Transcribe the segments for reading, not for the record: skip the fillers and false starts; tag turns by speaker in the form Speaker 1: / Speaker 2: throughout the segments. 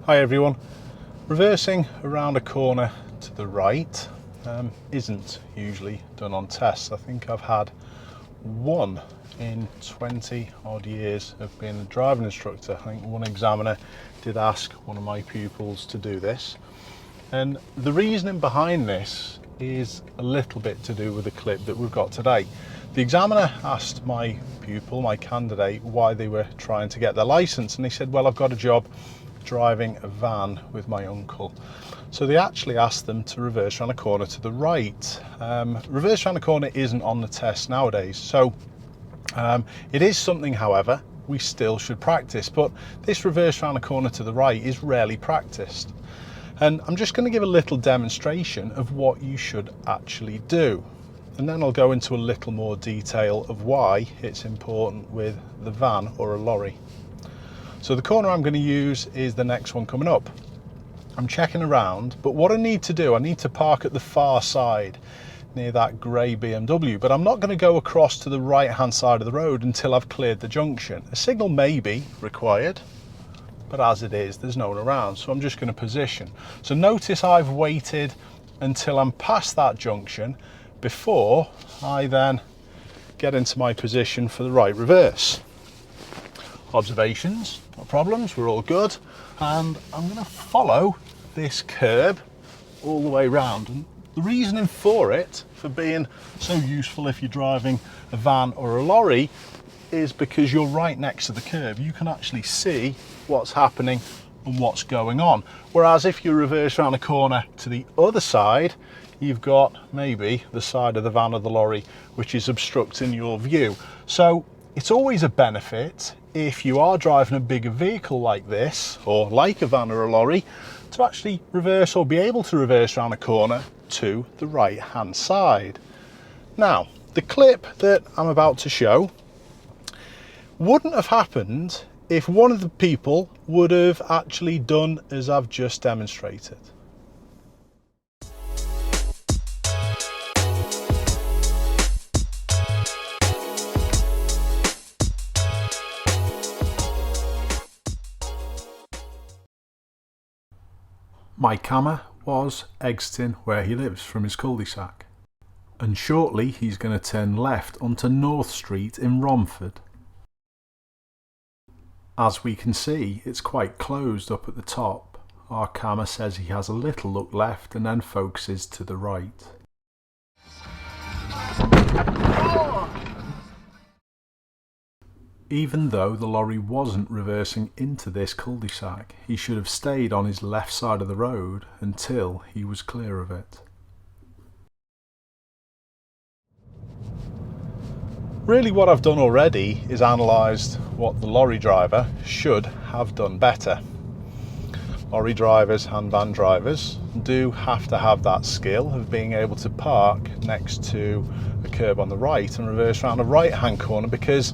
Speaker 1: Hi everyone. Reversing around a corner to the right isn't usually done on tests. I think I've had one in 20 odd years of being a driving instructor. I think one examiner did ask one of my pupils to do this. And the reasoning behind this is a little bit to do with the clip that we've got today. The examiner asked my pupil, my candidate, why they were trying to get their license, and they said, well, I've got a job driving a van with my uncle. So they actually asked them to reverse around a corner to the right. Reverse around a corner isn't on the test nowadays, so it is something, however, we still should practice, but this reverse around a corner to the right is rarely practiced. And I'm just going to give a little demonstration of what you should actually do, and then I'll go into a little more detail of why it's important with the van or a lorry. So the corner I'm going to use is the next one coming up. I'm checking around, but what I need to do, I need to park at the far side near that grey BMW, but I'm not going to go across to the right hand side of the road until I've cleared the junction. A signal may be required, but as it is, there's no one around, so I'm just going to position. So notice I've waited until I'm past that junction before I then get into my position for the right reverse. Observations, no problems, we're all good. And I'm going to follow this curb all the way round. And the reasoning for it, for being so useful if you're driving a van or a lorry, is because you're right next to the curb. You can actually see what's happening and what's going on. Whereas if you reverse around a corner to the other side, you've got maybe the side of the van or the lorry which is obstructing your view. So it's always a benefit if you are driving a bigger vehicle like this, or like a van or a lorry, to actually reverse or be able to reverse around a corner to the right hand side. Now, the clip that I'm about to show wouldn't have happened if one of the people would have actually done as I've just demonstrated. My camera was exiting where he lives from his cul-de-sac, and shortly he's going to turn left onto North Street in Romford. As we can see, it's quite closed up at the top. Our camera says he has a little look left and then focuses to the right. Even though the lorry wasn't reversing into this cul-de-sac, he should have stayed on his left side of the road until he was clear of it. Really, what I've done already is analysed what the lorry driver should have done better. Lorry drivers and van drivers do have to have that skill of being able to park next to a curb on the right and reverse around a right-hand corner, because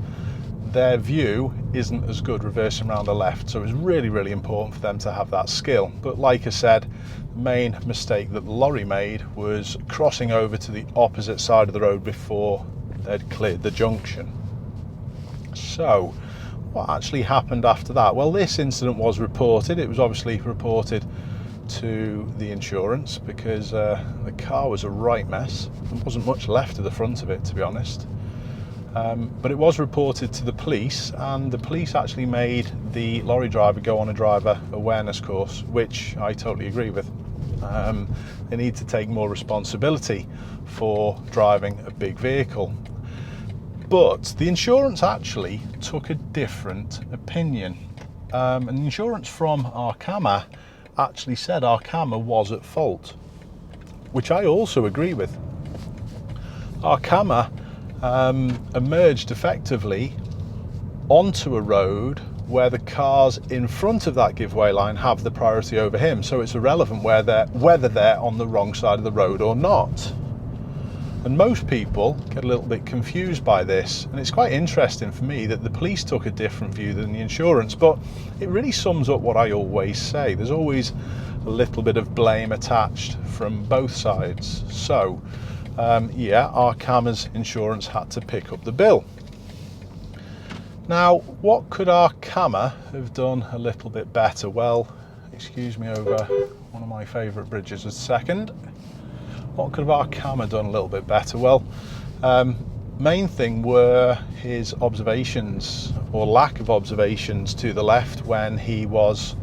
Speaker 1: their view isn't as good reversing around the left. So it's really, really important for them to have that skill. But like I said, the main mistake that the lorry made was crossing over to the opposite side of the road before they'd cleared the junction. So what actually happened after that? Well, this incident was reported. It was obviously reported to the insurance because the car was a right mess. There wasn't much left of the front of it, to be honest. But it was reported to the police, and the police actually made the lorry driver go on a driver awareness course, which I totally agree with. They need to take more responsibility for driving a big vehicle. But the insurance actually took a different opinion. And the insurance from Arkama actually said Arkama was at fault, which I also agree with. Arkama emerged effectively onto a road where the cars in front of that giveaway line have the priority over him, so it's irrelevant whether they're on the wrong side of the road or not. And most people get a little bit confused by this, and it's quite interesting for me that the police took a different view than the insurance, but it really sums up what I always say. There's always a little bit of blame attached from both sides. So yeah, Arkama's insurance had to pick up the bill. Now, what could Arkama have done a little bit better? Well, excuse me over one of my favourite bridges a second. What could have our camera done a little bit better? Well, main thing were his observations, or lack of observations, to the left when he was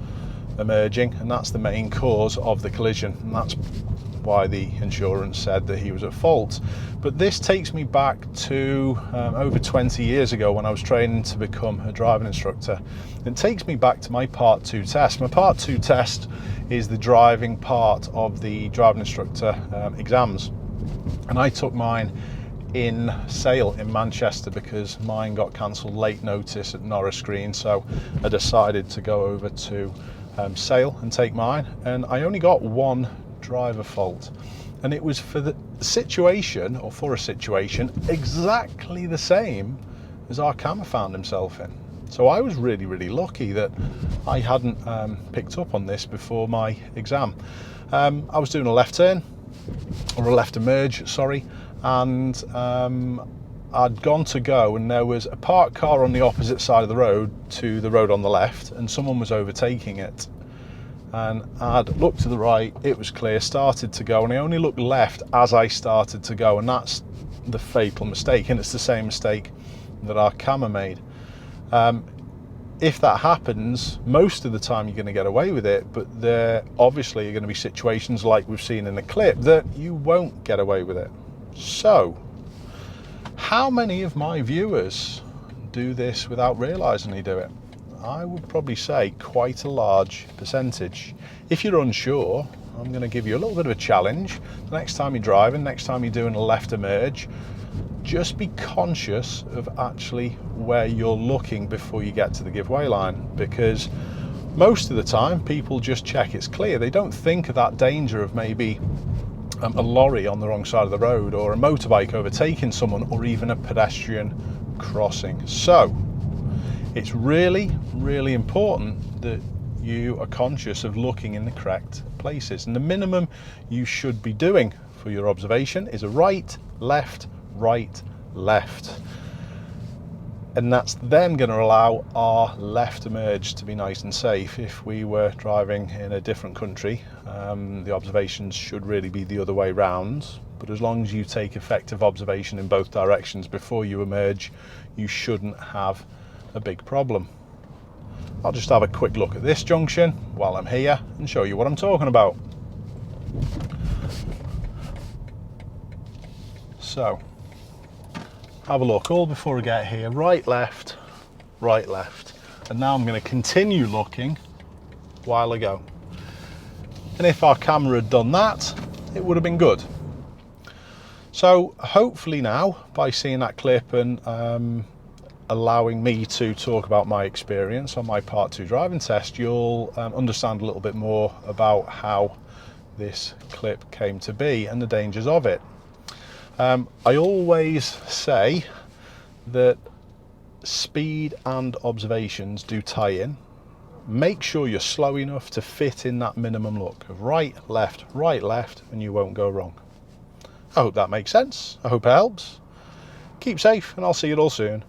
Speaker 1: emerging, and that's the main cause of the collision, and that's why the insurance said that he was at fault. But this takes me back to over 20 years ago when I was training to become a driving instructor. It takes me back to my Part 2 test. My Part 2 test is the driving part of the driving instructor exams, and I took mine in Sale in Manchester because mine got cancelled late notice at Norris Green, so I decided to go over to Sale and take mine, and I only got one driver fault, and it was for the situation, or for a situation exactly the same as our camera found himself in. So I was really lucky that I hadn't picked up on this before my exam. I was doing a left turn, or a left emerge, sorry, and I'd gone to go, and there was a parked car on the opposite side of the road to the road on the left, and someone was overtaking it. And I'd looked to the right, it was clear, started to go, and I only looked left as I started to go, and that's the fatal mistake, and it's the same mistake that our camera made. If that happens, most of the time you're going to get away with it, but there obviously are going to be situations like we've seen in the clip that you won't get away with it. So, how many of my viewers do this without realising they do it? I would probably say quite a large percentage. If you're unsure, I'm going to give you a little bit of a challenge. The next time you're driving, next time you're doing a left emerge, just be conscious of actually where you're looking before you get to the giveaway line, because most of the time people just check it's clear. They don't think of that danger of maybe a lorry on the wrong side of the road, or a motorbike overtaking someone, or even a pedestrian crossing. So it's really important that you are conscious of looking in the correct places, and the minimum you should be doing for your observation is a right, left, and that's then going to allow our left emerge to be nice and safe. If we were driving in a different country, the observations should really be the other way round, but as long as you take effective observation in both directions before you emerge, you shouldn't have a big problem. I'll just have a quick look at this junction while I'm here and show you what I'm talking about. So have a look, all before I get here, right, left, and now I'm going to continue looking while I go. And if our camera had done that, it would have been good. So hopefully now, by seeing that clip and allowing me to talk about my experience on my Part 2 driving test, you'll understand a little bit more about how this clip came to be and the dangers of it. I always say that speed and observations do tie in. Make sure you're slow enough to fit in that minimum look of right, left, and you won't go wrong. I hope that makes sense. I hope it helps. Keep safe, and I'll see you all soon.